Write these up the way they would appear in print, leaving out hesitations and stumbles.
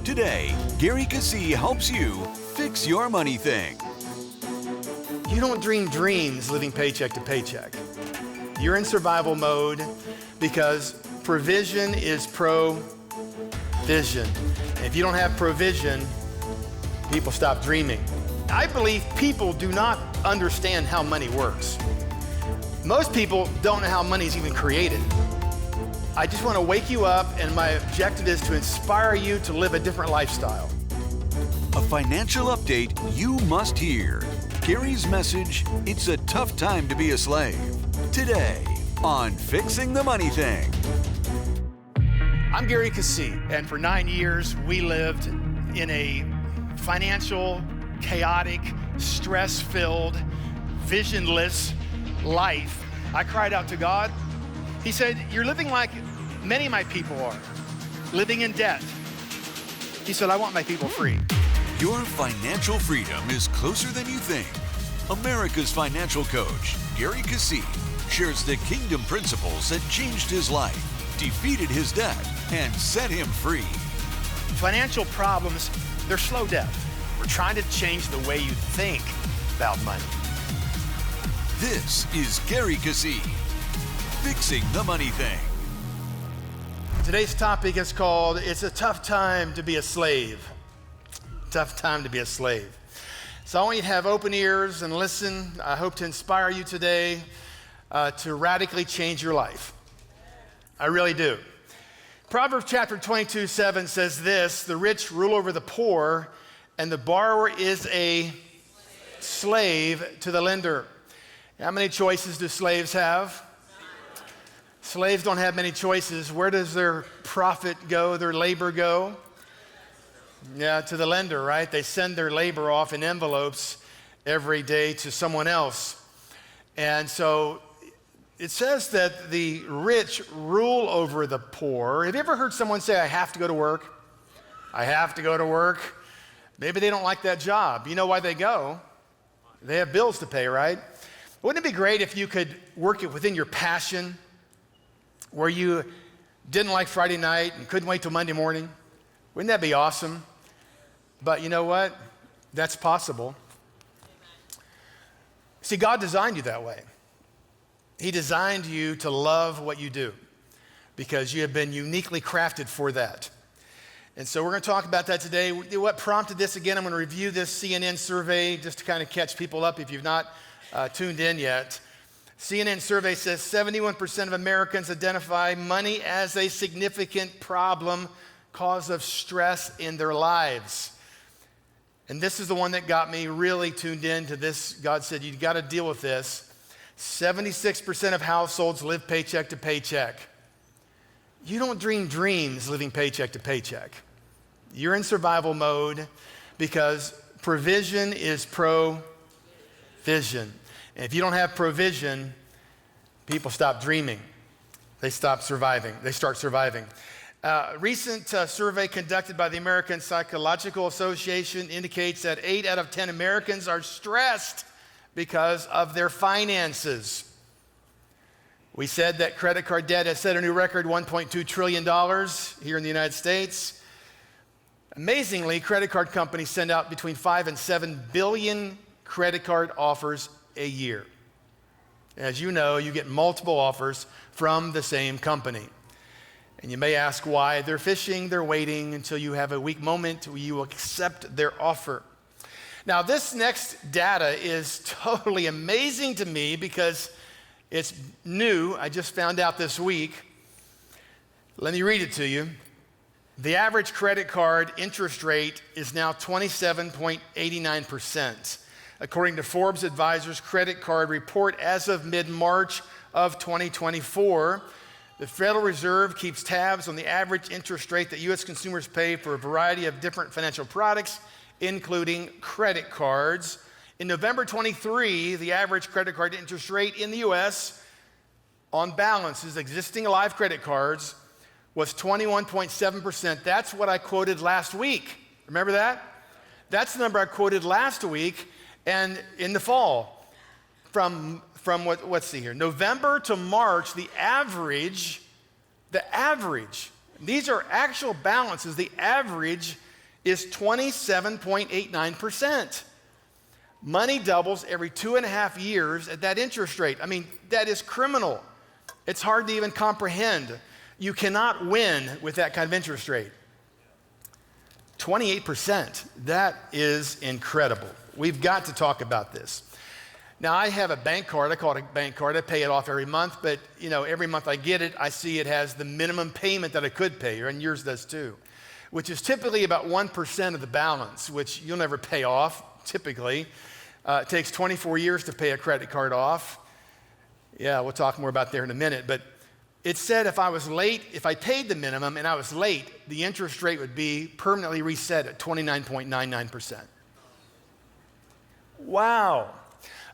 Today, Gary Keesee helps you fix your money thing. You don't dream dreams living paycheck to paycheck. You're in survival mode because provision is provision. If you don't have provision, people stop dreaming. I believe people do not understand how money works. Most people don't know how money is even created. I just want to wake you up, and my objective is to inspire you to live a different lifestyle. A financial update you must hear. Gary's message, it's a tough time to be a slave. Today on Fixing the Money Thing. I'm Gary Keesee, and for 9 years, we lived in a financial, chaotic, stress-filled, visionless life. I cried out to God. He said, "You're living like many of my people are, living in debt." He said, "I want my people free." Your financial freedom is closer than you think. America's financial coach, Gary Keesee, shares the kingdom principles that changed his life, defeated his debt, and set him free. Financial problems, they're slow death. We're trying to change the way you think about money. This is Gary Keesee, Fixing the Money Thing. Today's topic is called, "It's a Tough Time to be a Slave." Tough time to be a slave. So I want you to have open ears and listen. I hope to inspire you today to radically change your life. I really do. Proverbs chapter 22:7 says this: "The rich rule over the poor, and the borrower is a slave to the lender." How many choices do slaves have? Slaves don't have many choices. Where does their profit go, their labor go? Yeah, to the lender, right? They send their labor off in envelopes every day to someone else. And so it says that the rich rule over the poor. Have you ever heard someone say, "I have to go to work"? I have to go to work. Maybe they don't like that job. You know why they go? They have bills to pay, right? Wouldn't it be great if you could work it within your passion, where you didn't like Friday night and couldn't wait till Monday morning? Wouldn't that be awesome? But you know what? That's possible. See, God designed you that way. He designed you to love what you do because you have been uniquely crafted for that. And so we're going to talk about that today. What prompted this? Again, I'm going to review this CNN survey just to kind of catch people up if you've not tuned in yet. CNN survey says 71% of Americans identify money as a significant problem, cause of stress in their lives. And this is the one that got me really tuned in to this. God said, "You've got to deal with this." 76% of households live paycheck to paycheck. You don't dream dreams living paycheck to paycheck. You're in survival mode because provision is provision. And if you don't have provision, people stop dreaming. They stop surviving. They start surviving. Recent survey conducted by the American Psychological Association indicates that 8 out of 10 Americans are stressed because of their finances. We said that credit card debt has set a new record, $1.2 trillion here in the United States. Amazingly, credit card companies send out between 5 and 7 billion credit card offers a year. As you know, you get multiple offers from the same company. And you may ask why. They're fishing, they're waiting until you have a weak moment where you accept their offer. Now, this next data is totally amazing to me because it's new. I just found out this week. Let me read it to you. The average credit card interest rate is now 27.89%. According to Forbes Advisor's credit card report as of mid-March of 2024, the Federal Reserve keeps tabs on the average interest rate that U.S. consumers pay for a variety of different financial products, including credit cards. In November 23, the average credit card interest rate in the U.S. on balances, existing live credit cards, was 21.7%. That's what I quoted last week. Remember that? That's the number I quoted last week and in the fall. From let's see here, November to March, the average, these are actual balances, the average is 27.89%. Money doubles every 2.5 years at that interest rate. I mean, that is criminal. It's hard to even comprehend. You cannot win with that kind of interest rate. 28%, that is incredible. We've got to talk about this. Now, I have a bank card. I call it a bank card. I pay it off every month, but every month I get it, I see it has the minimum payment that I could pay, and yours does too, which is typically about 1% of the balance, which you'll never pay off, typically. It takes 24 years to pay a credit card off. Yeah, we'll talk more about that in a minute, but it said if I was late, if I paid the minimum and I was late, the interest rate would be permanently reset at 29.99%. Wow.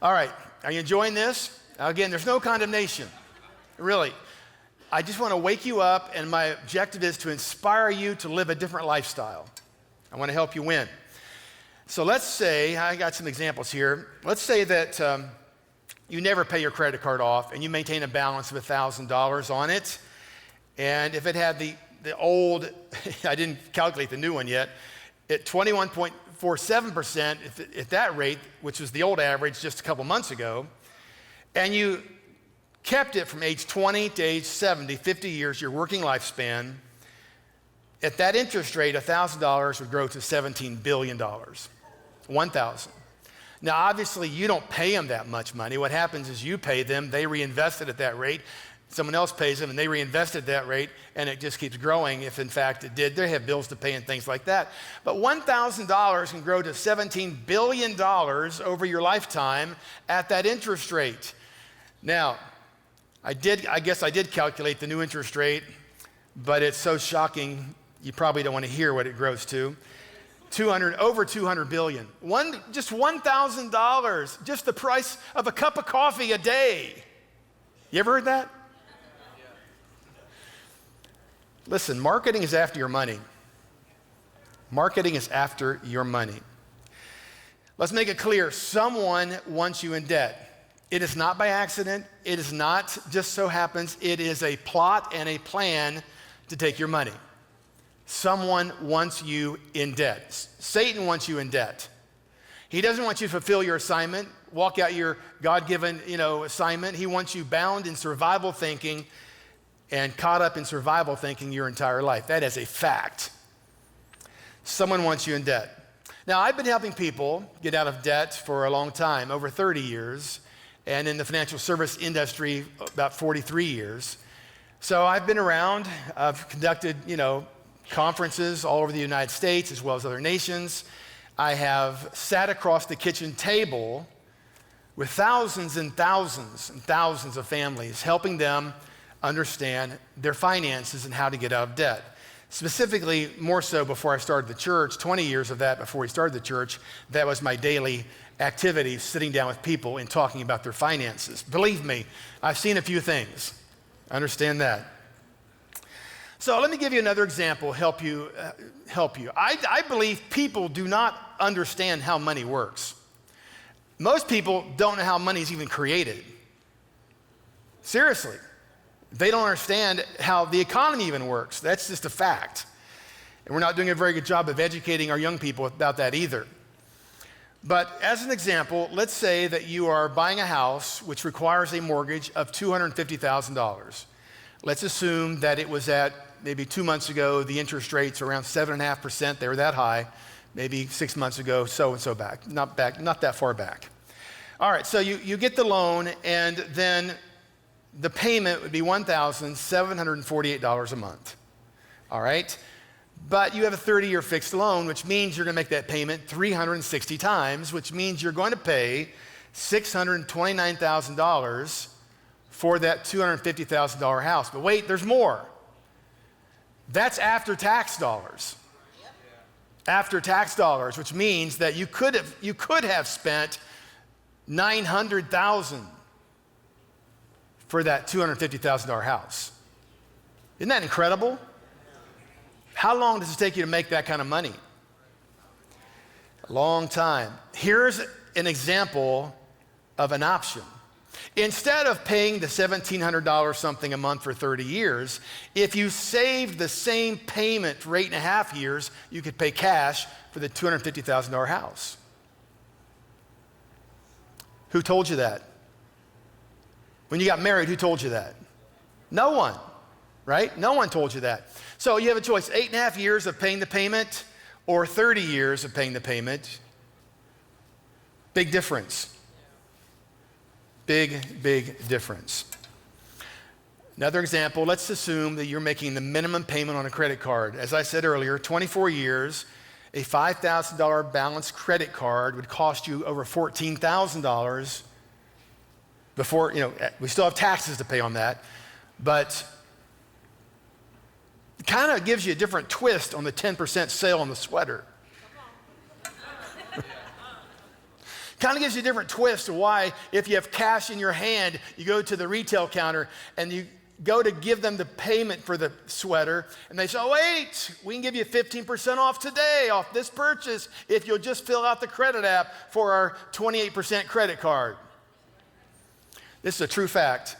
All right, are you enjoying this? Again, there's no condemnation, really. I just want to wake you up, and my objective is to inspire you to live a different lifestyle. I want to help you win. So let's say, I got some examples here. Let's say that you never pay your credit card off and you maintain a balance of $1,000 on it. And if it had the old, I didn't calculate the new one yet, at 21.47% at that rate, which was the old average just a couple months ago, and you kept it from age 20 to age 70, 50 years, your working lifespan, at that interest rate, $1,000 would grow to $17 billion. 1,000. Now, obviously, you don't pay them that much money. What happens is you pay them, they reinvest it at that rate. Someone else pays them, and they reinvest it at that rate, and it just keeps growing if, in fact, it did. They have bills to pay and things like that. But $1,000 can grow to $17 billion over your lifetime at that interest rate. Now, I guess I did calculate the new interest rate, but it's so shocking, you probably don't want to hear what it grows to. Over $200 billion. Just $1,000, just the price of a cup of coffee a day. You ever heard that? Listen, marketing is after your money. Marketing is after your money. Let's make it clear, someone wants you in debt. It is not by accident. It is not just so happens. It is a plot and a plan to take your money. Someone wants you in debt. Satan wants you in debt. He doesn't want you to fulfill your assignment, walk out your God-given, assignment. He wants you bound in survival thinking and caught up in survival thinking your entire life. That is a fact. Someone wants you in debt. Now, I've been helping people get out of debt for a long time, over 30 years, and in the financial service industry, about 43 years. So I've been around. I've conducted, conferences all over the United States as well as other nations. I have sat across the kitchen table with thousands and thousands and thousands of families, helping them understand their finances and how to get out of debt. Specifically, more so before I started the church, 20 years of that before we started the church, that was my daily activity, sitting down with people and talking about their finances. Believe me, I've seen a few things. Understand that. So let me give you another example, help you. I believe people do not understand how money works. Most people don't know how money is even created. Seriously. They don't understand how the economy even works. That's just a fact. And we're not doing a very good job of educating our young people about that either. But as an example, let's say that you are buying a house which requires a mortgage of $250,000. Let's assume that it was at maybe 2 months ago, the interest rates are around 7.5%. They were that high. Maybe 6 months ago, so back. Not that far back. All right, so you get the loan, and then the payment would be $1,748 a month. All right? But you have a 30-year fixed loan, which means you're going to make that payment 360 times, which means you're going to pay $629,000 for that $250,000 house. But wait, there's more. That's after tax dollars. After tax dollars, which means that you could have spent $900,000 for that $250,000 house. Isn't that incredible? How long does it take you to make that kind of money? A long time. Here's an example of an option. Instead of paying the $1,700 something a month for 30 years, if you saved the same payment for 8.5 years, you could pay cash for the $250,000 house. Who told you that? When you got married, who told you that? No one, right? No one told you that. So you have a choice, 8.5 years of paying the payment or 30 years of paying the payment. Big difference. Big, big difference. Another example, let's assume that you're making the minimum payment on a credit card. As I said earlier, 24 years, a $5,000 balance credit card would cost you over $14,000 before, we still have taxes to pay on that, but it kind of gives you a different twist on the 10% sale on the sweater. Kind of gives you a different twist of why, if you have cash in your hand, you go to the retail counter and you go to give them the payment for the sweater, and they say, oh, wait, we can give you 15% off today, off this purchase, if you'll just fill out the credit app for our 28% credit card. This is a true fact.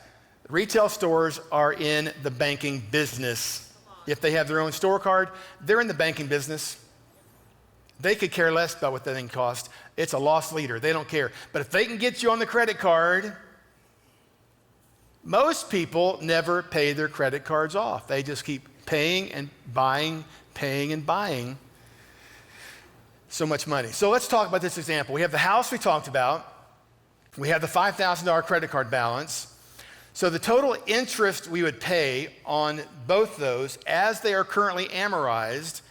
Retail stores are in the banking business. If they have their own store card, they're in the banking business. They could care less about what that thing costs. It's a loss leader. They don't care. But if they can get you on the credit card, most people never pay their credit cards off. They just keep paying and buying, paying and buying. So much money. So let's talk about this example. We have the house we talked about. We have the $5,000 credit card balance. So the total interest we would pay on both those, as they are currently amortized,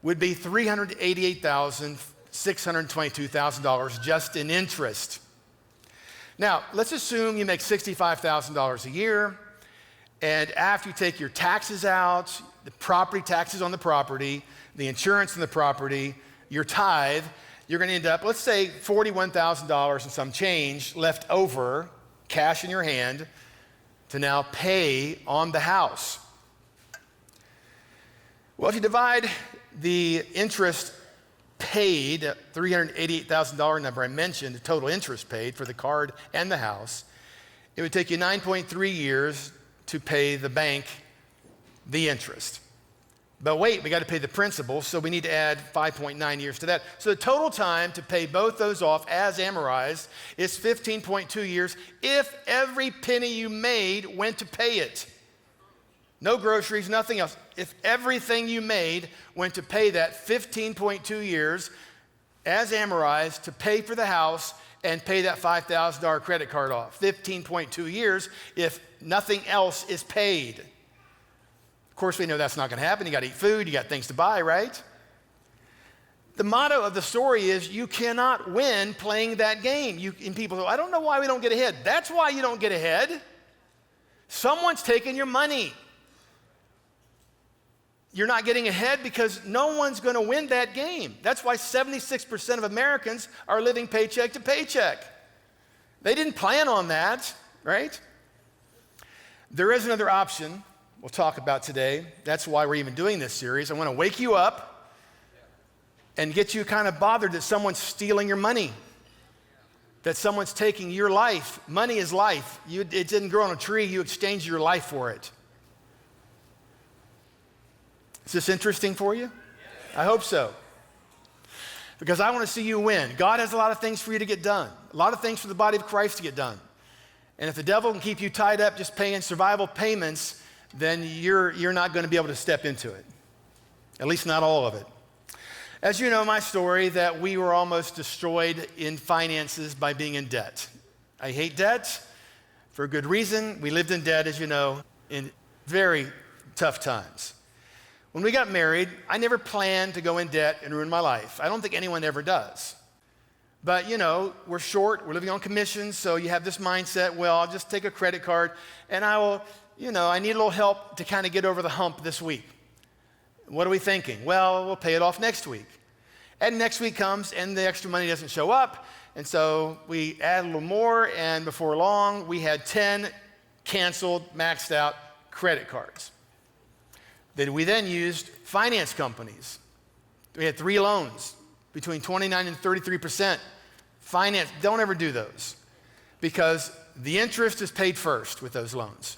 would be $388,622,000 just in interest. Now, let's assume you make $65,000 a year, and after you take your taxes out, the property taxes on the property, the insurance on the property, your tithe, you're going to end up, let's say, $41,000 and some change left over, cash in your hand, to now pay on the house. Well, if you divide the interest paid, $388,000 number I mentioned, the total interest paid for the card and the house, it would take you 9.3 years to pay the bank the interest. But wait, we got to pay the principal, so we need to add 5.9 years to that. So the total time to pay both those off as amortized is 15.2 years if every penny you made went to pay it. No groceries, nothing else. If everything you made went to pay that 15.2 years as amortized to pay for the house and pay that $5,000 credit card off. 15.2 years if nothing else is paid. Of course, we know that's not going to happen. You got to eat food, you got things to buy, right? The motto of the story is you cannot win playing that game. And people go, I don't know why we don't get ahead. That's why you don't get ahead. Someone's taking your money. You're not getting ahead because no one's going to win that game. That's why 76% of Americans are living paycheck to paycheck. They didn't plan on that, right? There is another option we'll talk about today. That's why we're even doing this series. I want to wake you up and get you kind of bothered that someone's stealing your money, that someone's taking your life. Money is life. It didn't grow on a tree. You exchanged your life for it. Is this interesting for you? I hope so. Because I want to see you win. God has a lot of things for you to get done, a lot of things for the body of Christ to get done. And if the devil can keep you tied up just paying survival payments, then you're not going to be able to step into it, at least not all of it. As you know, my story, that we were almost destroyed in finances by being in debt. I hate debt for a good reason. We lived in debt, as you know, in very tough times. When we got married, I never planned to go in debt and ruin my life. I don't think anyone ever does. But, we're short, we're living on commissions, so you have this mindset, well, I'll just take a credit card and I will, I need a little help to kind of get over the hump this week. What are we thinking? Well, we'll pay it off next week. And next week comes and the extra money doesn't show up, and so we add a little more, and before long, we had 10 canceled, maxed out credit cards. We then used finance companies. We had 3 loans between 29 and 33%. Finance, don't ever do those, because the interest is paid first with those loans.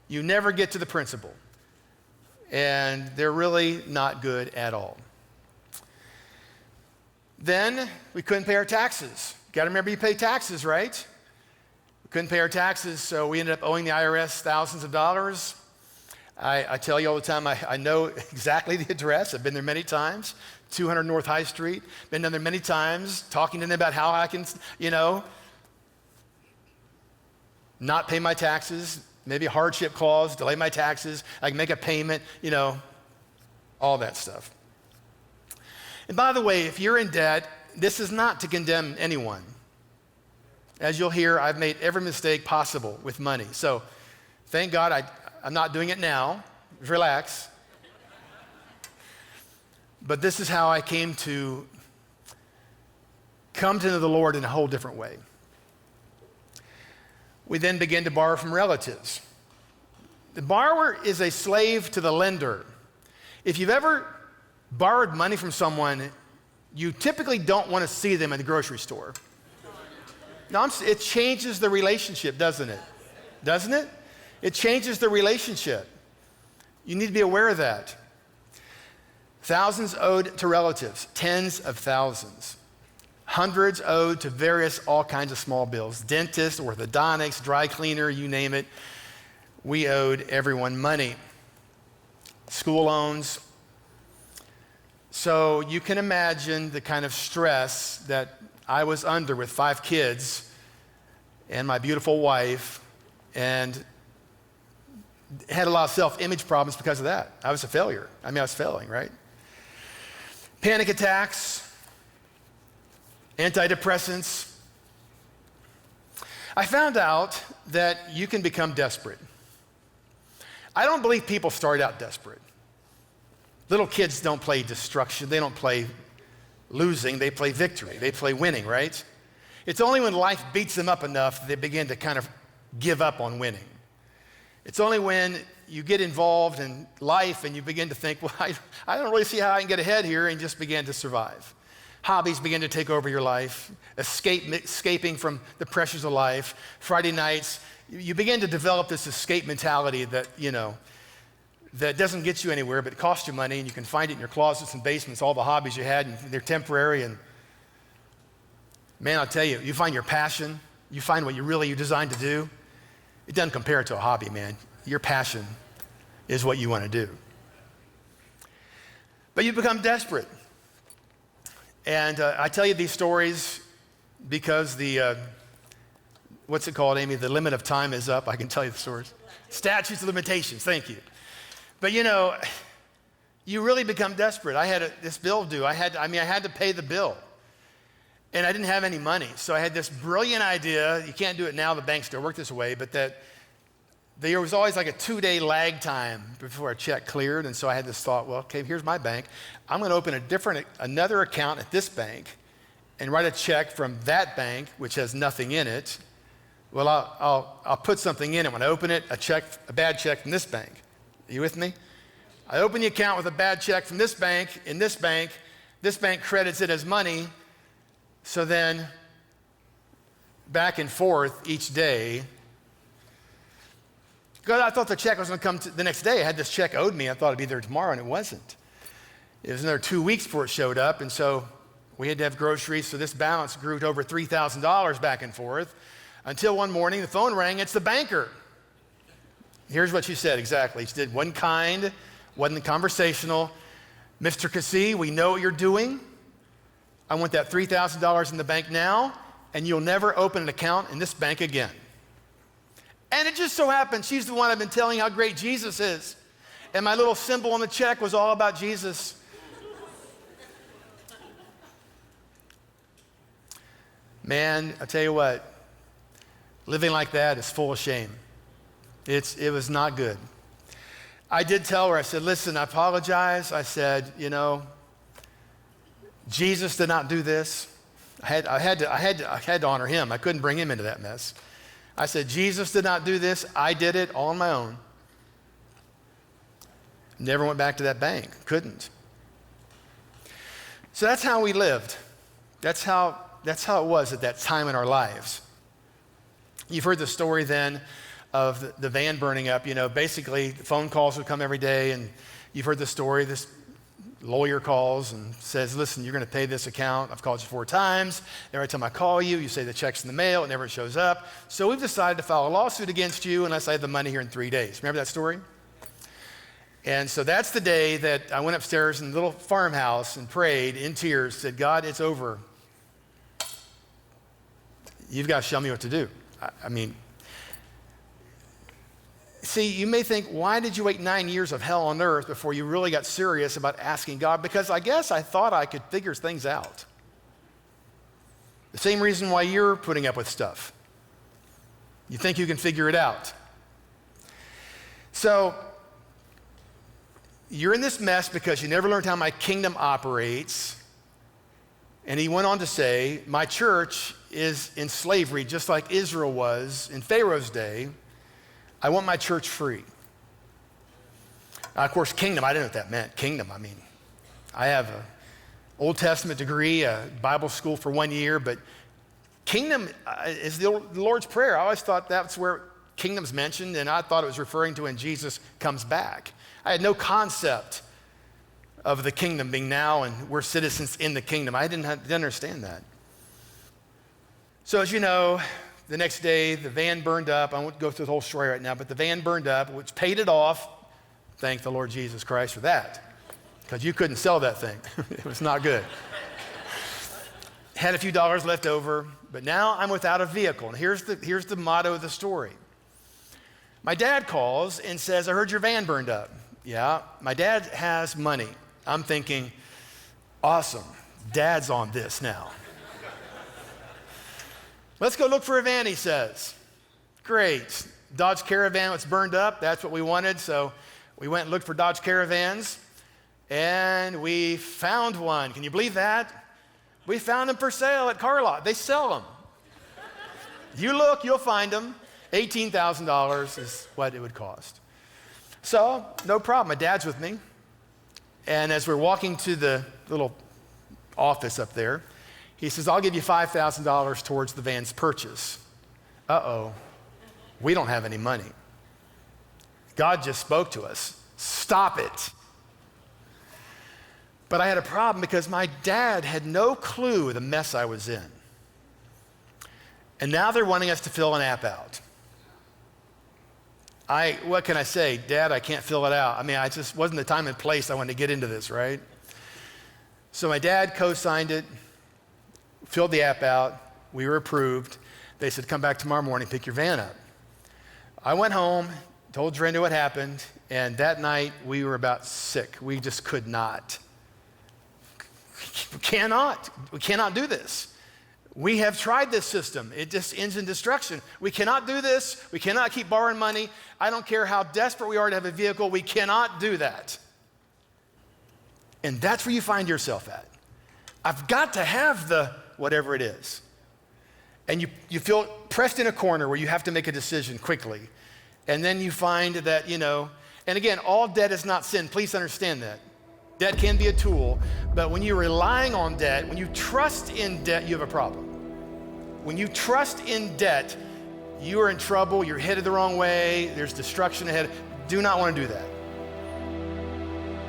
You never get to the principal. And they're really not good at all. Then we couldn't pay our taxes. Got to remember you pay taxes, right? We couldn't pay our taxes, so we ended up owing the IRS thousands of dollars. I tell you all the time, I know exactly the address. I've been there many times, 200 North High Street. Been down there many times, talking to them about how I can, not pay my taxes, maybe a hardship clause, delay my taxes, I can make a payment, all that stuff. And by the way, if you're in debt, this is not to condemn anyone. As you'll hear, I've made every mistake possible with money. So thank God I'm not doing it now. Relax. But this is how I came to come to know the Lord in a whole different way. We then begin to borrow from relatives. The borrower is a slave to the lender. If you've ever borrowed money from someone, you typically don't want to see them at the grocery store. No, it changes the relationship, doesn't it? Doesn't it? It changes the relationship. You need to be aware of that. Thousands owed to relatives, tens of thousands. Hundreds owed to all kinds of small bills. Dentist, orthodontics, dry cleaner, you name it. We owed everyone money. School loans. So you can imagine the kind of stress that I was under with 5 kids and my beautiful wife, and had a lot of self-image problems because of that. I was a failure. I was failing, right? Panic attacks, antidepressants. I found out that you can become desperate. I don't believe people start out desperate. Little kids don't play destruction. They don't play losing. They play victory. They play winning, right? It's only when life beats them up enough that they begin to kind of give up on winning. It's only when you get involved in life and you begin to think, well, I don't really see how I can get ahead here, and just begin to survive. Hobbies begin to take over your life, escaping from the pressures of life. Friday nights, you begin to develop this escape mentality that, that doesn't get you anywhere, but it costs you money, and you can find it in your closets and basements, all the hobbies you had, and they're temporary. And man, I'll tell you, you find your passion, you find what you're designed to do. It doesn't compare to a hobby, man. Your passion is what you want to do. But you become desperate. And I tell you these stories because what's it called, Amy? The limit of time is up. I can tell you the stories. Statutes of limitations, thank you. But you really become desperate. I had this bill due. I had to pay the bill. And I didn't have any money. So I had this brilliant idea. You can't do it now, the banks still work this way, but that there was always like a 2-day lag time before a check cleared. And so I had this thought, well, okay, here's my bank. I'm going to open another account at this bank and write a check from that bank, which has nothing in it. Well, I'll put something in it. When I open it, a bad check from this bank. Are you with me? I open the account with a bad check from this bank. In this bank credits it as money. So then, back and forth each day. God, I thought the check was going to come the next day. I had this check owed me. I thought it'd be there tomorrow, and it wasn't. It was another 2 weeks before it showed up, and so we had to have groceries. So this balance grew to over $3,000 back and forth, until one morning the phone rang. It's the banker. Here's what she said exactly. She did one kind, wasn't conversational. Mr. Keesee, we know what you're doing. I want that $3,000 in the bank now, and you'll never open an account in this bank again. And it just so happened she's the one I've been telling how great Jesus is. And my little symbol on the check was all about Jesus. Man, I tell you what, living like that is full of shame. It was not good. I did tell her, I said, listen, I apologize. I said, Jesus did not do this. I had to honor him. I couldn't bring him into that mess. I said, Jesus did not do this. I did it all on my own. Never went back to that bank. Couldn't. So that's how we lived. That's how it was at that time in our lives. You've heard the story then of the van burning up. Basically, phone calls would come every day, and you've heard the story. This lawyer calls and says, listen, you're going to pay this account. I've called you 4 times. Every time I call you, you say the check's in the mail. It never shows up. So we've decided to file a lawsuit against you unless I have the money here in 3 days. Remember that story? And so that's the day that I went upstairs in the little farmhouse and prayed in tears, said, God, it's over. You've got to show me what to do. I mean, see, you may think, why did you wait 9 years of hell on earth before you really got serious about asking God? Because I guess I thought I could figure things out. The same reason why you're putting up with stuff. You think you can figure it out. So, you're in this mess because you never learned how my kingdom operates. And he went on to say, my church is in slavery just like Israel was in Pharaoh's day. I want my church free. Now, of course, kingdom, I didn't know what that meant. Kingdom, I mean, I have an Old Testament degree, a Bible school for 1 year, but kingdom is the Lord's Prayer. I always thought that's where kingdom's mentioned, and I thought it was referring to when Jesus comes back. I had no concept of the kingdom being now and we're citizens in the kingdom. I didn't understand that. So as you know, the next day the van burned up. I won't go through the whole story right now, but the van burned up, which paid it off. Thank the Lord Jesus Christ for that, because you couldn't sell that thing. It was not good. Had a few dollars left over, but now I'm without a vehicle. And here's the motto of the story. My dad calls and says, I heard your van burned up. Yeah, my dad has money. I'm thinking, awesome, Dad's on this now. Let's go look for a van, he says. Great. Dodge Caravan was burned up. That's what we wanted. So we went and looked for Dodge Caravans, and we found one. Can you believe that? We found them for sale at Car Lot. They sell them. You look, you'll find them. $18,000 is what it would cost. So, no problem. My dad's with me. And as we're walking to the little office up there, he says, I'll give you $5,000 towards the van's purchase. Uh-oh, we don't have any money. God just spoke to us. Stop it. But I had a problem because my dad had no clue the mess I was in. And now they're wanting us to fill an app out. What can I say? Dad, I can't fill it out. I mean, I just wasn't the time and place I wanted to get into this, right? So my dad co-signed it, filled the app out. We were approved. They said, come back tomorrow morning, pick your van up. I went home, told Drenda what happened, and that night we were about sick. We just could not. We cannot do this. We have tried this system. It just ends in destruction. We cannot do this. We cannot keep borrowing money. I don't care how desperate we are to have a vehicle. We cannot do that. And that's where you find yourself at. I've got to have the whatever it is. And you feel pressed in a corner where you have to make a decision quickly. And then you find that, and again, all debt is not sin. Please understand that. Debt can be a tool, but when you're relying on debt, when you trust in debt, you have a problem. When you trust in debt, you are in trouble, you're headed the wrong way, there's destruction ahead. Do not want to do that.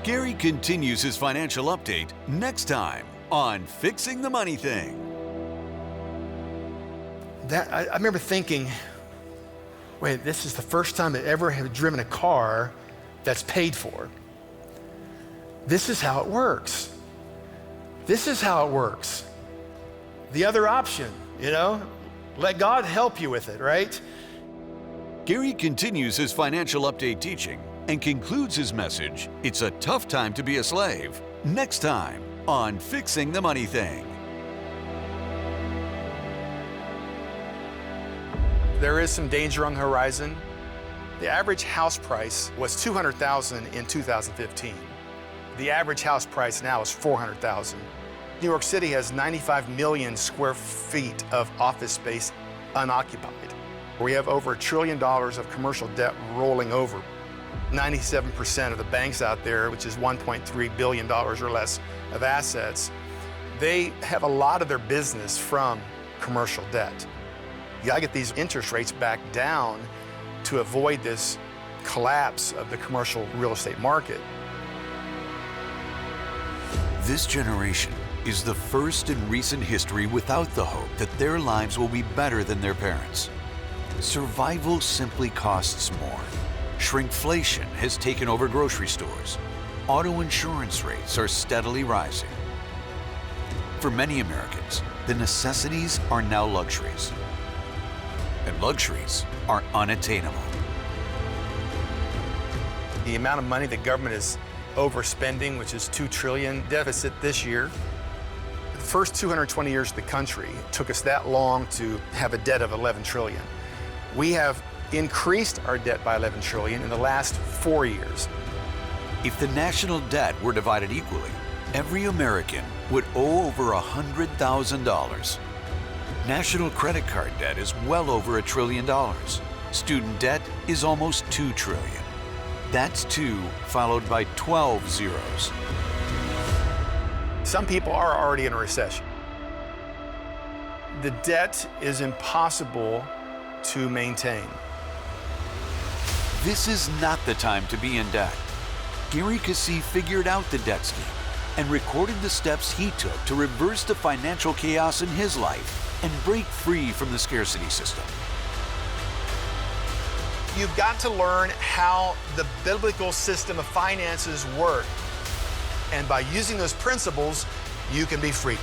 Gary continues his financial update next time on Fixing the Money Thing. I remember thinking, wait, this is the first time I ever have driven a car that's paid for. This is how it works. This is how it works. The other option, let God help you with it, right? Gary continues his financial update teaching and concludes his message, It's a Tough Time to Be a Slave, next time on Fixing the Money Thing. There is some danger on the horizon. The average house price was $200,000 in 2015. The average house price now is $400,000. New York City has 95 million square feet of office space unoccupied. We have over $1 trillion of commercial debt rolling over. 97% of the banks out there, which is $1.3 billion or less of assets, they have a lot of their business from commercial debt. You gotta get these interest rates back down to avoid this collapse of the commercial real estate market. This generation is the first in recent history without the hope that their lives will be better than their parents. Survival simply costs more. Shrinkflation has taken over grocery stores. Auto insurance rates are steadily rising. For many Americans, the necessities are now luxuries, and luxuries are unattainable. The amount of money the government is overspending, which is $2 trillion deficit this year. The first 220 years of the country, it took us that long to have a debt of $11 trillion. We have increased our debt by $11 trillion in the last 4 years. If the national debt were divided equally, every American would owe over $100,000. National credit card debt is well over $1 trillion. Student debt is almost $2 trillion. That's 2 followed by 12 zeros. Some people are already in a recession. The debt is impossible to maintain. This is not the time to be in debt. Gary Keesee figured out the debt scheme and recorded the steps he took to reverse the financial chaos in his life and break free from the scarcity system. You've got to learn how the biblical system of finances work. And by using those principles, you can be free.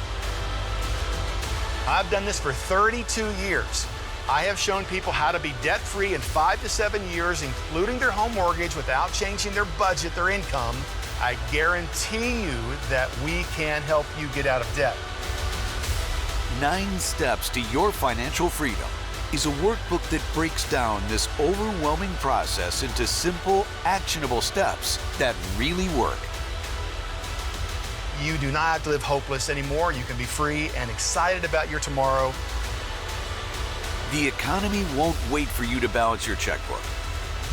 I've done this for 32 years. I have shown people how to be debt-free in 5 to 7 years, including their home mortgage, without changing their budget, their income. I guarantee you that we can help you get out of debt. 9 Steps to Your Financial Freedom is a workbook that breaks down this overwhelming process into simple, actionable steps that really work. You do not have to live hopeless anymore. You can be free and excited about your tomorrow. The economy won't wait for you to balance your checkbook.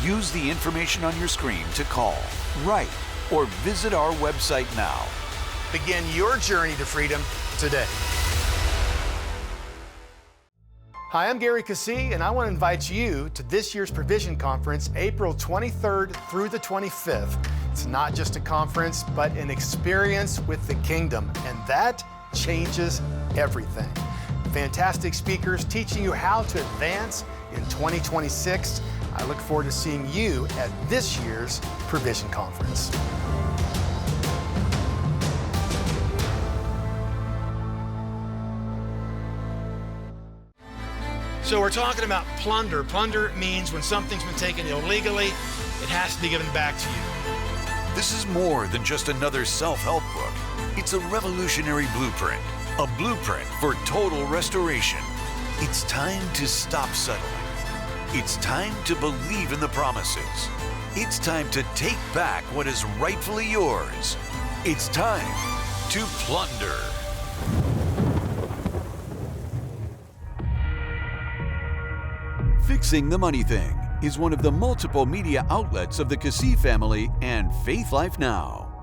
Use the information on your screen to call, write, or visit our website now. Begin your journey to freedom today. Hi, I'm Gary Keesee, and I want to invite you to this year's Provision Conference, April 23rd through the 25th. It's not just a conference, but an experience with the kingdom, and that changes everything. Fantastic speakers teaching you how to advance in 2026. I look forward to seeing you at this year's Provision Conference. So we're talking about plunder. Plunder means when something's been taken illegally, it has to be given back to you. This is more than just another self-help book. It's a revolutionary blueprint. A blueprint for total restoration. It's time to stop settling. It's time to believe in the promises. It's time to take back what is rightfully yours. It's time to plunder. Fixing the Money Thing is one of the multiple media outlets of the Keesee family and Faith Life Now.